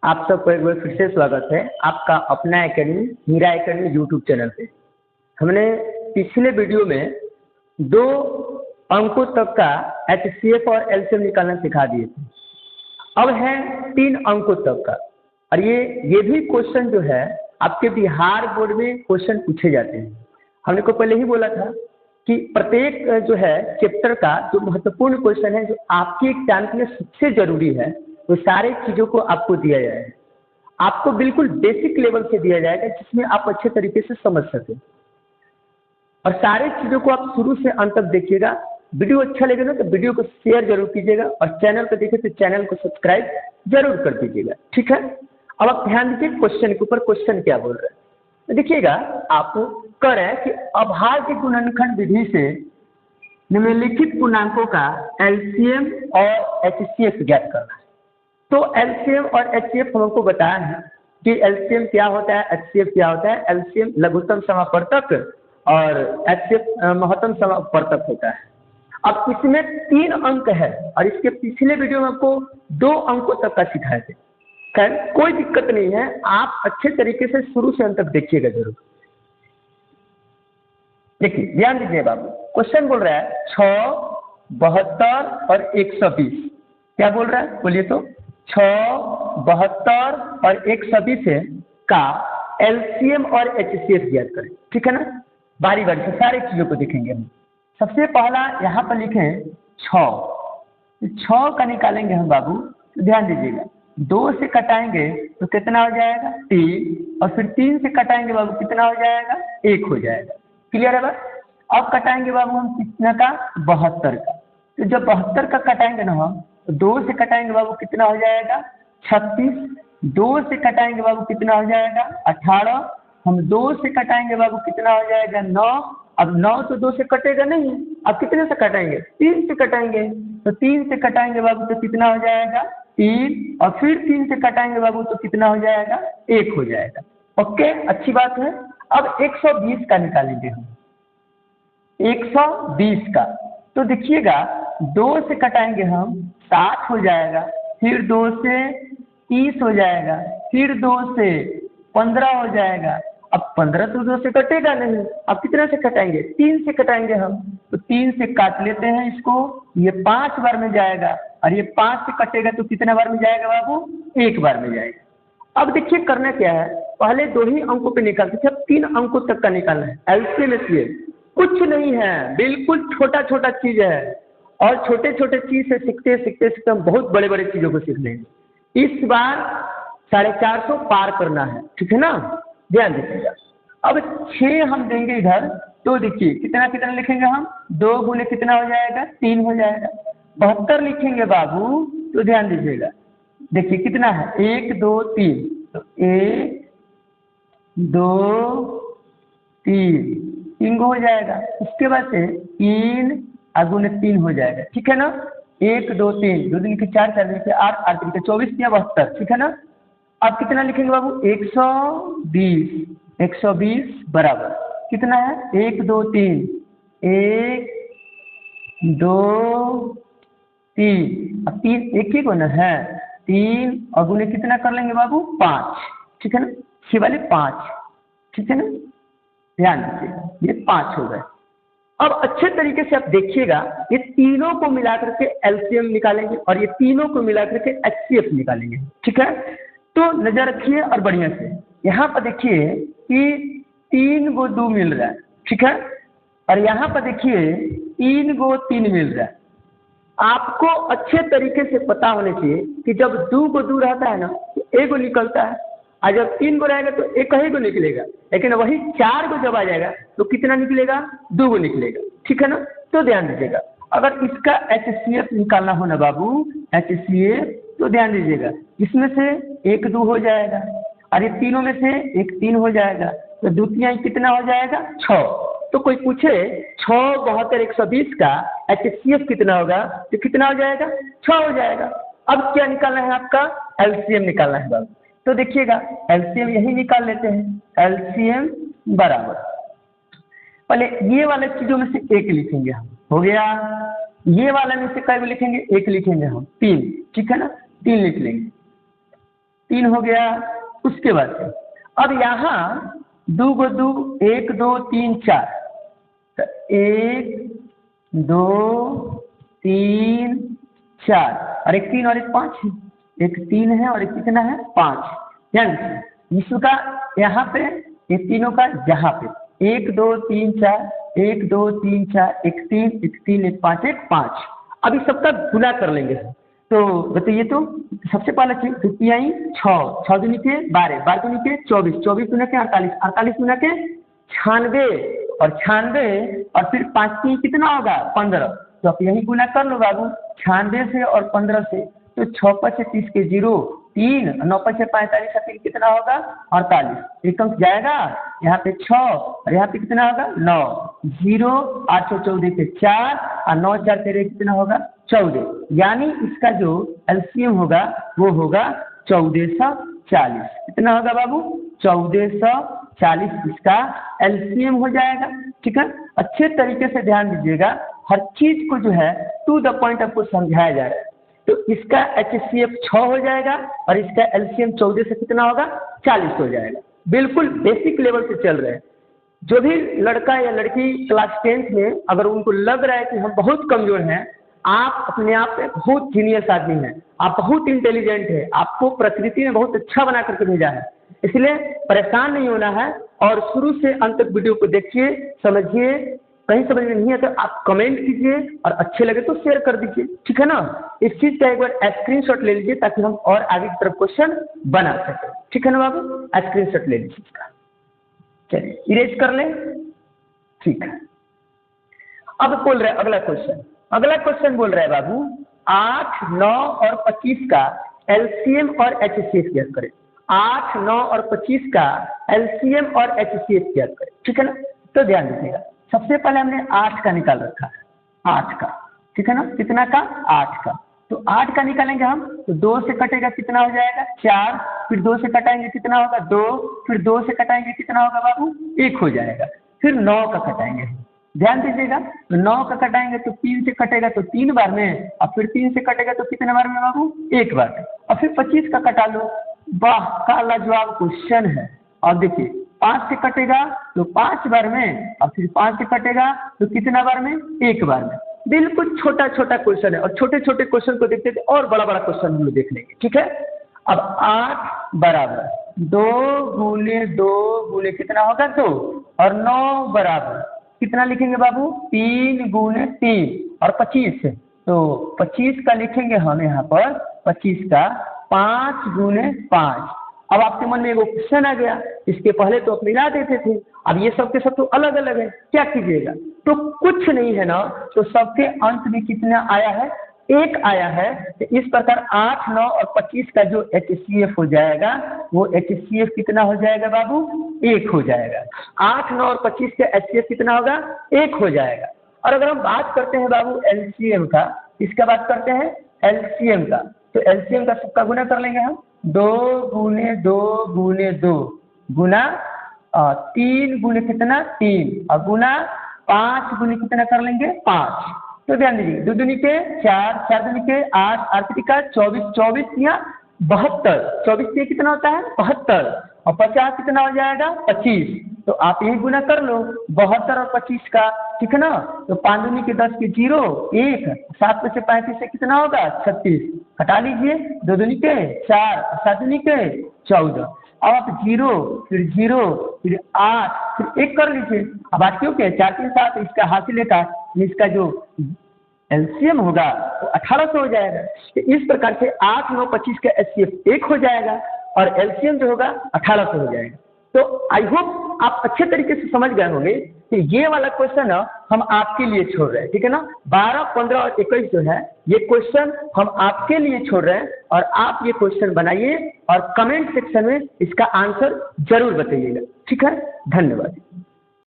आप सबको एक बार फिर से स्वागत है आपका अपना academy Meera Academy YouTube channel पे। हमने पिछले वीडियो में 2 अंकों तक का एचसीएफ और एलसीएम निकालना सिखा दिए थे। अब है 3 अंकों तक का, और ये भी क्वेश्चन जो है आपके बिहार बोर्ड में क्वेश्चन पूछे जाते हैं। हमने को पहले ही बोला था कि प्रत्येक जो है चैप्टर का जो महत्वपूर्ण क्वेश्चन है, जो आपके एग्जाम के लिए सबसे जरूरी है, वो सारे चीज़ों को आपको दिया जाएगा। आपको बिल्कुल बेसिक लेवल से दिया जाएगा जिसमें आप अच्छे तरीके से समझ सकें, और सारे चीज़ों को आप शुरू से अंत तक देखिएगा। वीडियो अच्छा लगे ना तो वीडियो को शेयर जरूर कीजिएगा, और चैनल पर देखें तो चैनल को सब्सक्राइब जरूर कर दीजिएगा, ठीक है। अब आप ध्यान दीजिए क्वेश्चन के ऊपर। क्वेश्चन क्या बोल रहे हैं तो देखिएगा, आप कह रहे हैं कि अभाज्य गुणनखंड विधि से निम्नलिखित पूर्णांकों का एलसीएम और एचसीएफ ज्ञात करना है। तो एलसीएम और एचसीएफ हमको बताया है कि एलसीएम क्या होता है, एचसीएफ क्या होता है। एलसीएम लघुत्तम समापवर्तक और एचसीएफ महत्तम समापवर्तक होता है। अब इसमें 3 अंक है, और इसके पिछले वीडियो में आपको 2 अंकों तक का सिखाए थे। खैर कोई दिक्कत नहीं है, आप अच्छे तरीके से शुरू से अंत तक देखिएगा जरूर। देखिए ध्यान दीजिए बाबू, क्वेश्चन बोल रहा है 6, 72 और 120। क्या बोल रहा है बोलिए तो? 6, 72 और 120 का एलसीएम और एचसीएफ ज्ञात करें, ठीक है ना। बारी बारी से सारी चीजों को देखेंगे हम। सबसे पहला यहाँ पर लिखें 6 का निकालेंगे हम बाबू, तो ध्यान दीजिएगा। 2 से कटाएंगे तो कितना हो जाएगा? 3, और फिर 3 से कटाएंगे बाबू कितना हो जाएगा? 1 हो जाएगा। क्लियर है बात? अब कटाएंगे बाबू हम कितना का? 72 का। तो जब 72 का कटाएंगे ना हम, तो 2 से कटाएंगे बाबू कितना हो जाएगा? 36। 2 से कटाएंगे बाबू कितना हो जाएगा? 18। हम 2 से कटाएंगे बाबू कितना हो जाएगा? 9। अब 9 तो 2 से कटेगा नहीं, अब कितने से कटाएंगे? 3 से कटाएंगे। तो 3 से कटाएंगे बाबू तो कितना हो जाएगा? 3, और फिर 3 से कटाएंगे बाबू तो कितना हो जाएगा? 1 हो जाएगा। ओके, अच्छी बात है। अब 120 का निकालेंगे हम। 120 का तो देखिएगा, 2 से कटाएंगे हम 7 हो जाएगा, फिर 2 से 30 हो जाएगा, फिर 2 से 15 हो जाएगा। अब 15 तो 2 से कटेगा नहीं, अब कितने से कटाएंगे? 3 से कटाएंगे हम। तो 3 से काट लेते हैं इसको, ये 5 बार में जाएगा, और ये 5 से कटेगा तो कितने बार में जाएगा बाबू? 1 बार में जाएगा। अब देखिए करना क्या है, पहले 2 ही अंकों पे निकालते थे, अब 3 अंकों तक का निकालना है। एलसीएम एचसीएफ कुछ नहीं है, बिल्कुल छोटा छोटा चीज है, और छोटे छोटे चीज से सीखते सीखते सीखते हम बहुत बड़े बड़े चीजों को सीख लेंगे। इस बार 450 पार करना है, ठीक है ना। ध्यान दीजिएगा। अब 6 हम देंगे इधर, तो देखिए कितना कितना लिखेंगे हम? 2 गुने कितना हो जाएगा? 3 हो जाएगा। 72 लिखेंगे बाबू, तो ध्यान दीजिएगा, देखिए कितना है? 1, 2, 3। तो 1, 2, 3 हो जाएगा। उसके बाद से 3 गुने 3 हो जाएगा, ठीक है ना। 1, 2, 3, 2 दिन के 4, 4 दिन के 8, 8 दिन के 24 या 72, ठीक है ना। अब कितना लिखेंगे बाबू? 120। 120 बराबर कितना है? 1, 2, 3, 1, 2, 3। अब 3 एक ही गुना है, 3 और गुने कितना कर लेंगे बाबू? 5, ठीक है ना। 6 वाले 5, ठीक है ना। ध्यान दीजिए, ये 5 हो गए। अब अच्छे तरीके से आप देखिएगा, ये तीनों को मिलाकर के एलसीएम निकालेंगे, और ये तीनों को मिलाकर के एचसीएफ निकालेंगे, ठीक है। तो नजर रखिए और बढ़िया से यहाँ पर देखिए कि 3 गो 2 मिल रहा है, ठीक है, और यहाँ पर देखिए 3 गो 3 मिल रहा है। आपको अच्छे तरीके से पता होने चाहिए कि जब 2 गो 2 रहता है ना तो 1 गो निकलता है, और जब 3 गो रहेगा तो 1 ही गो निकलेगा। लेकिन वही 4 गो जब आ जाएगा तो कितना निकलेगा? 2 गो निकलेगा, ठीक है ना। तो ध्यान दीजिएगा, अगर इसका एचसीएफ निकालना हो ना बाबू, एचसीएफ, तो ध्यान दीजिएगा, इसमें से 1 2 हो जाएगा, और ये तीनों में से 1 3 हो जाएगा, तो 2 3 कितना हो जाएगा? 6। तो कोई पूछे 6, 72, 120 का एचसीएफ कितना होगा, तो कितना हो जाएगा? 6 हो जाएगा। अब क्या निकालना है आपका? एलसीएम निकालना है बाबू। तो देखिएगा एलसीएम यही निकाल लेते हैं। एलसीएम बराबर, पहले ये वाले चीजों में से 1 लिखेंगे हम, हो गया। ये वाला में से कई लिखेंगे? 1 लिखेंगे हम, 3, ठीक है ना। 3 लिख लेंगे। 3 हो गया। उसके बाद से अब यहाँ 2 को 2 1 2 3 4, तो 1 2 3 4 और एक 3 और एक 5 है, एक 3 है और एक कितना है 5। यानी इसका यहाँ पे ये तीनों का यहाँ पे 1 2 3 4 1 2 3 4 एक 3 एक 3 एक 5 एक 5। अब इस सबका गुना कर लेंगे। तो बताइए, तो सबसे पहला चीज दुतियाई 6 6 दूनी के 12 12 दूनी के 24 24 दूनी के 48 48 दूनी के 96 और 96 और फिर 5 की कितना होगा 15। तो आप यही गुना कर लो बाबू 96 से और 15 से। तो 6 5 से 30 के 0 3 9 5 से 45 का 3 कितना होगा 48। एक अंक जाएगा यहाँ पे 6 और यहाँ पे कितना होगा 9 0 8 14 के 4 और 9 4 तेरे कितना होगा 14। यानी इसका जो एलसीएम होगा वो होगा 1440। कितना होगा बाबू 1440 इसका एलसीएम हो जाएगा। ठीक है, अच्छे तरीके से ध्यान दीजिएगा, हर चीज को जो है टू द पॉइंट आपको समझाया जा रहा है। तो इसका HCF 6 हो जाएगा और इसका एलसीएम 14 से कितना होगा 40 हो जाएगा। बिल्कुल बेसिक लेवल से चल रहे हैं। जो भी लड़का या लड़की क्लास 10th में अगर उनको लग रहा है कि हम बहुत कमजोर हैं, आप अपने आप में बहुत जीनियस आदमी हैं, आप बहुत इंटेलिजेंट हैं, आपको प्रकृति ने बहुत अच्छा बना करके भेजा है। इसलिए परेशान नहीं होना है और शुरू से अंत तक वीडियो को देखिए, समझिए। कहीं समझ में नहीं है तो आप कमेंट कीजिए और अच्छे लगे तो शेयर कर दीजिए। ठीक है ना, इस चीज का एक बार स्क्रीनशॉट ले लीजिए ताकि हम और आगे की तरफ क्वेश्चन बना सके। ठीक है ना बाबू, स्क्रीनशॉट ले लीजिए इसका। चलिए इरेज कर ले। ठीक है, अब बोल रहे हैं अगला क्वेश्चन। अगला क्वेश्चन बोल रहा है बाबू 8 9 और 25 का एलसीएम और एचसीएफ ज्ञात करें। 8 9 और 25 का एलसीएम और एचसीएफ ज्ञात करें। ठीक है ना, तो ध्यान दीजिएगा। सबसे पहले हमने 8 का निकाल रखा है, 8 का। ठीक है ना, कितना का 8 का। तो 8 का निकालेंगे हम तो 2 से कटेगा कितना हो जाएगा 4, फिर 2 से कटाएंगे कितना होगा 2, फिर 2 से कटाएंगे कितना होगा बाबू 1 हो जाएगा। फिर 9 का कटाएंगे, ध्यान दीजिएगा। तो 9 का कटाएंगे तो 3 से कटेगा तो 3 बार में, और फिर 3 से कटेगा तो कितने बार में बाबू 1 बार में। और फिर 25 का कटा लो। वाह का लाजवाब क्वेश्चन है। और देखिए 5 से कटेगा तो 5 बार में, और फिर 5 से कटेगा तो कितना बार में 1 बार में। बिल्कुल छोटा छोटा क्वेश्चन है और छोटे छोटे क्वेश्चन को देखते थे और बड़ा बड़ा क्वेश्चन हम लोग देख लेंगे। ठीक है, अब 8 बराबर 2 गुने 2 गुने कितना होगा 2, और 9 बराबर कितना लिखेंगे बाबू 3 गुने 3 और 25। तो 25 का लिखेंगे हम यहाँ पर 25 का 5 गुने 5। अब आपके मन में वो क्वेश्चन आ गया, इसके पहले तो आप मिला देते थे, अब ये सब के सब तो अलग अलग है, क्या कीजिएगा। तो कुछ नहीं है ना, तो सबके अंत में कितना आया है 1 आया है। तो इस प्रकार 8 9 और 25 का जो HCF हो जाएगा वो HCF कितना हो जाएगा बाबू 1 हो जाएगा। 8 9 और 25 का HCF कितना होगा 1 हो जाएगा। और अगर हम बात करते हैं बाबू LCM का, इसका बात करते हैं LCM का, तो LCM का सबका गुना कर लेंगे हम 2 गुने 2 गुने 2 गुना 3 गुने कितना 3 और गुना 5 गुने कितना कर लेंगे 5। तो ध्यान दीजिए 2 दूनी के 4 4 दूनी के 8 8 का 24 24 या 72, 24 से कितना होता है 72 और 50 कितना हो जाएगा 25। तो आप यही गुना कर लो 72 और 25 का। ठीक है ना, तो 5 दूनी के 10 के 0 1, 7 में से 35 से कितना होगा 36, हटा लीजिए 2 दूनी के 4 7 दूनी के 14। अब आप 0 फिर 0 फिर 8 फिर 1 कर लीजिए। अब आज क्यों क्या 4 3 7 इसका हासिल का, इसका जो एलसीएम होगा वो 1800 हो जाएगा। तो इस प्रकार से 8 9 25 का HCF 1 हो जाएगा और एलसीएम जो होगा 1800 हो जाएगा। तो आई होप आप अच्छे तरीके से समझ गए होंगे कि ये वाला क्वेश्चन हम आपके लिए छोड़ रहे हैं। ठीक है ना, 12 15 और 21 जो है ये क्वेश्चन हम आपके लिए छोड़ रहे हैं और आप ये क्वेश्चन बनाइए और कमेंट सेक्शन में इसका आंसर जरूर बताइएगा। ठीक है, धन्यवाद।